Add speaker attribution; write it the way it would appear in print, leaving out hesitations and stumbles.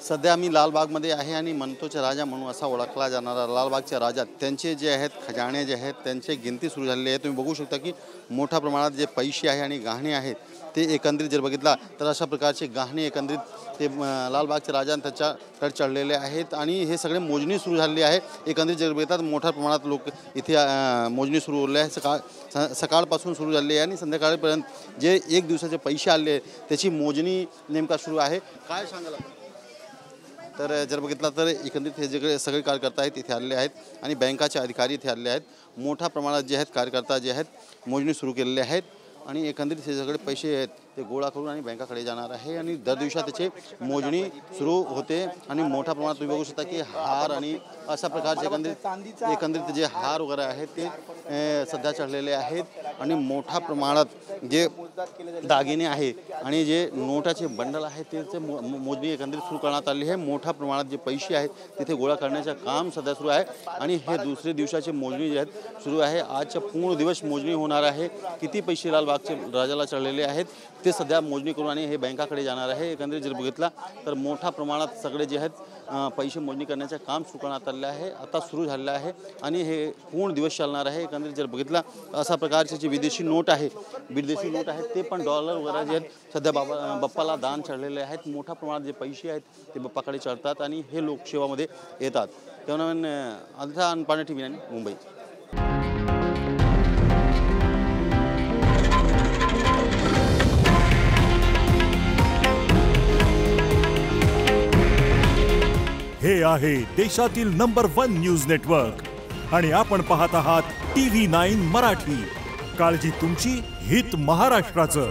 Speaker 1: सध्या आम्ही लालबागमध्ये आहे आणि मंतोचा राजा म्हणून असा ओळखला जाणारा लालबागचा राजा त्यांचे जे आहेत खजाने जे आहेत त्यांचे गिनती सुरू झालेली आहे। तुम्ही बघू शकता की मोठ्या प्रमाणात जे पैसे आहे आणि गहणे आहेत ते एकंदरीत जर बघितला तर अशा प्रकारचे गहणे एकंदरीत ते लालबागच्या राजा त्याच्याकडे चढलेले आहेत आणि हे सगळे मोजणी सुरू झालेली आहे। एकंदरीत जर बघितला तर मोठ्या प्रमाणात लोक इथे मोजणी सुरू होले आहे। सकाळपासून सुरू झाली आहे आणि संध्याकाळपर्यंत जे एक दिवसाचे पैसे आले त्याची मोजणी नेमका सुरू आहे। काय सांगाल? तर जर बघितला तर एकंदरीत हे सगळे कार्यकर्ता आहेत इथे आलेले आहेत आणि बँकाचे अधिकारी इथे आलेले आहेत। मोठ्या प्रमाणात जे आहेत कार्यकर्ता जे आहेत मोजणी सुरू केलेले आहेत आणि एकंदरीत हे सगळे पैसे आहेत ते गोळा करून आणि बँकाकडे जाणार आहे आणि दर दिवशी त्याची मोजणी सुरू होते आणि मोठ्या प्रमाणात तुम्ही बघू शकता की हार आणि अशा प्रकारचे एकंदरीत जे हार वगैरे आहेत ते सध्या चढलेले आहेत आणि मोठ्या प्रमाणात जे दागिने आहे आणि जे नोटाचे बंडल आहे ते मोजणी एकंदरीत सुरू करण्यात आली आहे। मोठ्या प्रमाणात जे पैसे आहेत तिथे गोळा करण्याचे काम सध्या सुरू आहे आणि हे दुसरे दिवसाची मोजणी जे आहेत सुरू आहे। आजच्या पूर्ण दिवस मोजणी होणार आहे। किती पैसे लालबागचे राजाला चढलेले आहेत ते सध्या मोजणी करून आणि हे बँकाकडे जाणार आहे। एकंदरीत जर बघितला तर मोठ्या प्रमाणात सगळे जे आहेत पैसे मोजणी करण्याचे काम सुरू करण्यात आले आहे, आता सुरू झालेलं आहे आणि हे पूर्ण दिवस चालणार आहे। एकंदरीत जर बघितला अशा प्रकारचे जे विदेशी नोट आहेत ते पण डॉलर वगैरे जे आहेत सध्या बाप्पाला दान चढलेले आहेत। मोठ्या प्रमाणात जे पैसे आहेत ते बाप्पाकडे चढतात आणि हे लोकसेवामध्ये येतात। त्यामुळे आदित्य पांडे TV 9 मुंबई।
Speaker 2: हे आहे देशातील नंबर 1 न्यूज नेटवर्क आणि आपण पाहत आहात TV 9 मराठी। काळजी तुमची, हित महाराष्ट्राचं।